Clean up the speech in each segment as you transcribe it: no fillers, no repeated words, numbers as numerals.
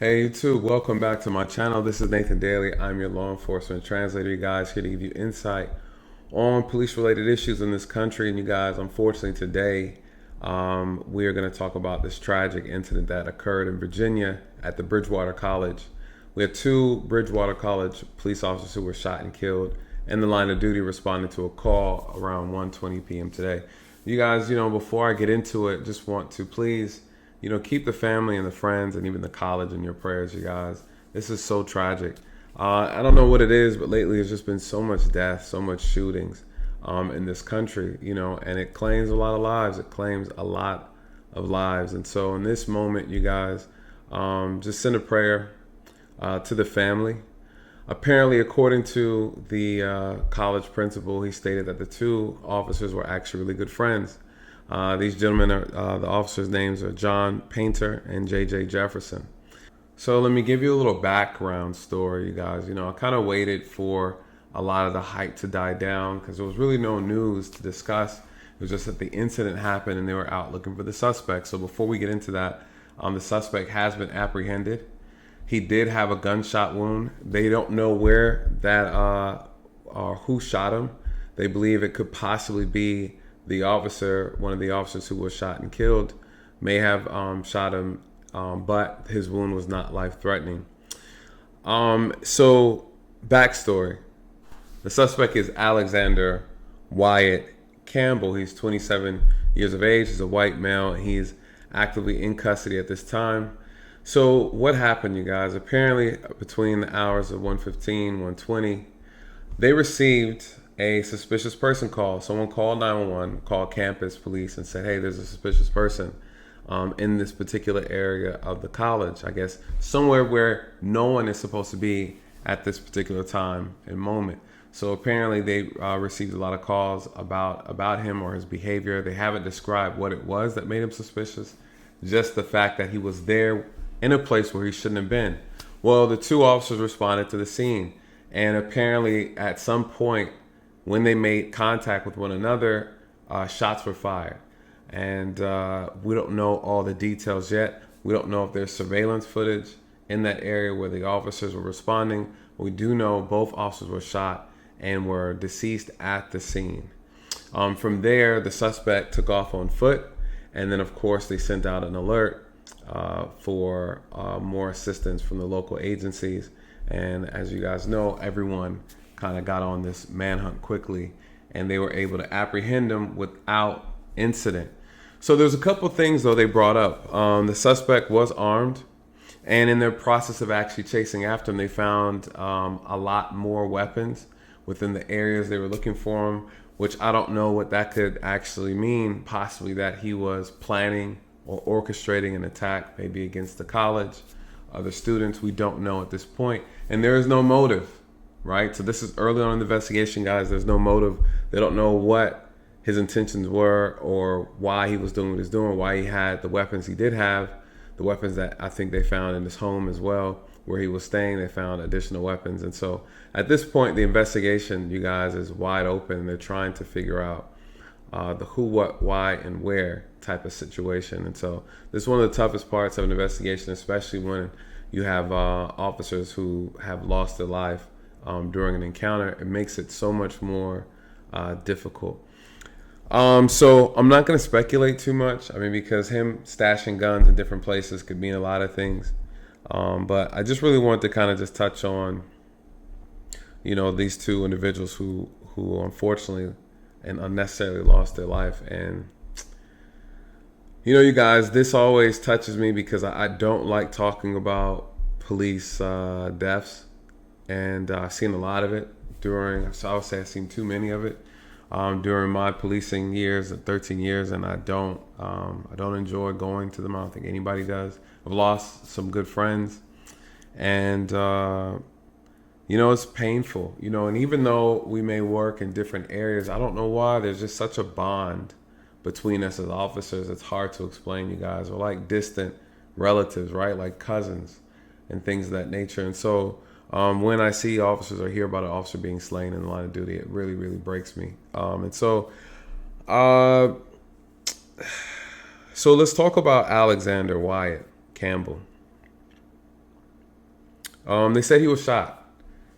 Hey, you too. Welcome back to my channel. This is Nathan Daley. I'm your law enforcement translator, you guys, here to give you insight on police-related issues in this country. And you guys, unfortunately, today we are going to talk about this tragic incident that occurred in Virginia at the Bridgewater College. We had two Bridgewater College police officers who were shot and killed in the line of duty responding to a call around 1:20 p.m. today. You guys, before I get into it, just want to please keep the family and the friends and even the college in your prayers, you guys. This is so tragic. I don't know what it is, but lately there's just been so much death, so much shootings in this country, and it claims a lot of lives. It claims a lot of lives. And so in this moment, you guys, just send a prayer to the family. Apparently, according to the college principal, he stated that the two officers were actually really good friends. These gentlemen the officers' names are John Painter and J.J. Jefferson. So let me give you a little background story, you guys. I kind of waited for a lot of the hype to die down because there was really no news to discuss. It was just that the incident happened and they were out looking for the suspect. So before we get into that, the suspect has been apprehended. He did have a gunshot wound. They don't know where that or who shot him. They believe it could possibly be one of the officers who was shot and killed may have shot him, but his wound was not life-threatening. So, backstory. The suspect is Alexander Wyatt Campbell. He's 27 years of age. He's a white male. He's actively in custody at this time. So, what happened, you guys? Apparently, between the hours of 1:15, 1:20, they received a suspicious person call. Someone called 911, called campus police and said, hey, there's a suspicious person in this particular area of the college. I guess somewhere where no one is supposed to be at this particular time and moment. So apparently they received a lot of calls about him or his behavior. They haven't described what it was that made him suspicious. Just the fact that he was there in a place where he shouldn't have been. Well, the two officers responded to the scene. And apparently at some point, when they made contact with one another, shots were fired. And we don't know all the details yet. We don't know if there's surveillance footage in that area where the officers were responding. We do know both officers were shot and were deceased at the scene. From there, the suspect took off on foot. And then, of course, they sent out an alert for more assistance from the local agencies. And as you guys know, everyone kind of got on this manhunt quickly and they were able to apprehend him without incident. So there's a couple things though they brought up. The suspect was armed, and in their process of actually chasing after him, they found a lot more weapons within the areas they were looking for him, which I don't know what that could actually mean. Possibly that he was planning or orchestrating an attack, maybe against the college, other students. We don't know at this point, and there is no motive. Right? So this is early on in the investigation, guys. There's no motive. They don't know what his intentions were or why he was doing what he's doing, why he had the weapons he did have, the weapons that I think they found in his home as well, where he was staying. They found additional weapons. And so at this point, the investigation, you guys, is wide open. They're trying to figure out the who, what, why, and where type of situation. And so this is one of the toughest parts of an investigation, especially when you have officers who have lost their life during an encounter. It makes it so much more difficult. So I'm not going to speculate too much. I mean, because him stashing guns in different places could mean a lot of things. But I just really wanted to kind of just touch on, these two individuals who unfortunately and unnecessarily lost their life. And, you guys, this always touches me because I don't like talking about police deaths. And I've seen a lot of it so I would say I've seen too many of it during my policing years, 13 years, and I don't enjoy going to them. I don't think anybody does. I've lost some good friends, and it's painful, and even though we may work in different areas, I don't know why there's just such a bond between us as officers. It's hard to explain, you guys. We're like distant relatives, right? Like cousins and things of that nature. And so when I see officers or hear about an officer being slain in the line of duty, it really, really breaks me. So let's talk about Alexander Wyatt Campbell. They said he was shot.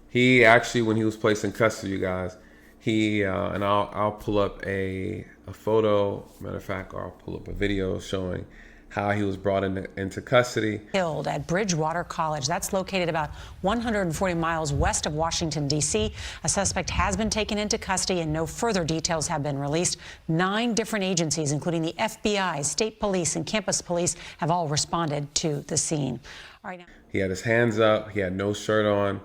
He actually, when he was placed in custody, you guys, he and I'll pull up a photo. Matter of fact, or I'll pull up a video showing how he was brought into custody. Killed at Bridgewater College. That's located about 140 miles west of Washington, D.C. A suspect has been taken into custody and no further details have been released. 9 different agencies, including the FBI, state police, and campus police, have all responded to the scene. All right, now. He had his hands up. He had no shirt on.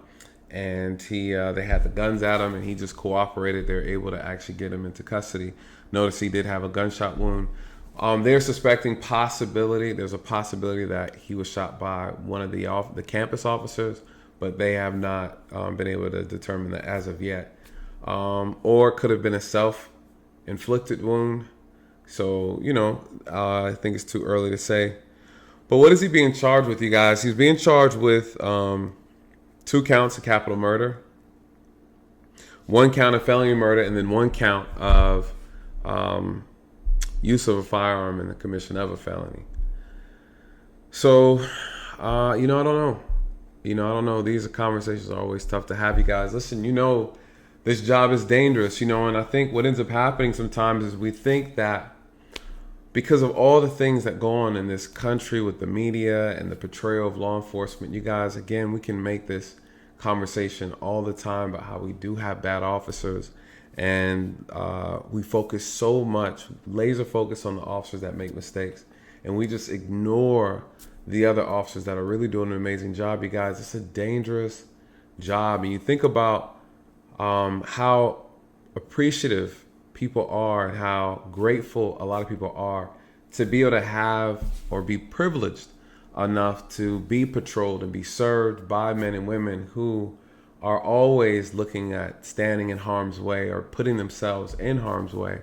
And they had the guns at him, and he just cooperated. They were able to actually get him into custody. Notice he did have a gunshot wound. They're suspecting there's a possibility that he was shot by one of the campus officers, but they have not been able to determine that as of yet. Or it could have been a self-inflicted wound. So, I think it's too early to say. But what is he being charged with, you guys? He's being charged with 2 counts of capital murder, 1 count of felony murder, and then 1 count of use of a firearm in the commission of a felony. So, I don't know. I don't know. These conversations are always tough to have, you guys. Listen, this job is dangerous, and I think what ends up happening sometimes is we think that because of all the things that go on in this country with the media and the portrayal of law enforcement, you guys, again, we can make this conversation all the time about how we do have bad officers, and we focus so much, laser focus on the officers that make mistakes, and we just ignore the other officers that are really doing an amazing job. You guys, it's a dangerous job, and you think about how appreciative people are and how grateful a lot of people are to be able to have or be privileged enough to be patrolled and be served by men and women who are always looking at standing in harm's way or putting themselves in harm's way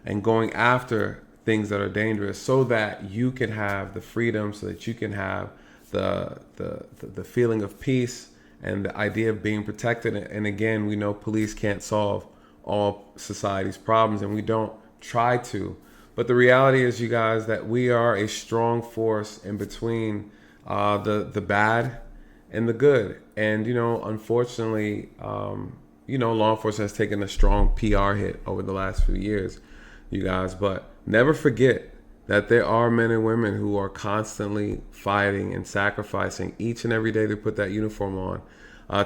and going after things that are dangerous so that you can have the freedom, so that you can have the feeling of peace and the idea of being protected. And again, we know police can't solve all society's problems, and we don't try to. But the reality is, you guys, that we are a strong force in between the bad and the good. And, unfortunately, law enforcement has taken a strong PR hit over the last few years, you guys. But never forget that there are men and women who are constantly fighting and sacrificing each and every day they put that uniform on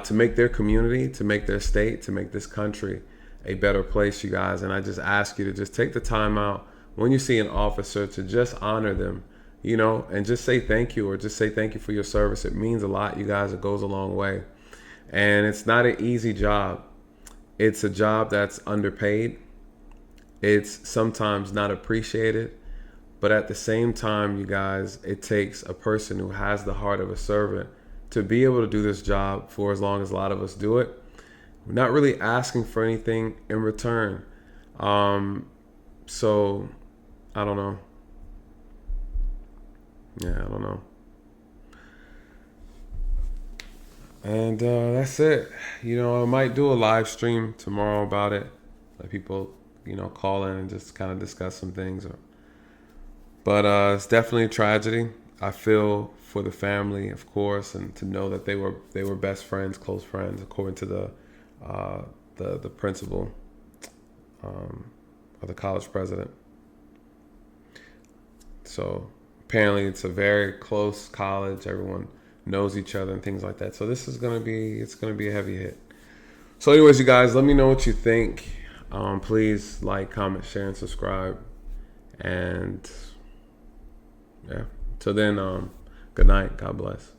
to make their community, to make their state, to make this country a better place, you guys. And I just ask you to just take the time out when you see an officer to just honor them, and just say thank you, or just say thank you for your service. It means a lot, you guys. It goes a long way. And it's not an easy job. It's a job that's underpaid. It's sometimes not appreciated. But at the same time, you guys, it takes a person who has the heart of a servant to be able to do this job for as long as a lot of us do it. We're not really asking for anything in return. So I don't know. Yeah, I don't know. And that's it. I might do a live stream tomorrow about it. Let people, call in and just kind of discuss some things. But it's definitely a tragedy. I feel for the family, of course, and to know that they were best friends, close friends, according to the principal or the college president. So apparently it's a very close college. Everyone knows each other and things like that. So this is gonna be a heavy hit. So anyways, you guys, let me know what you think. Please like, comment, share, and subscribe. And yeah, till then, good night. God bless.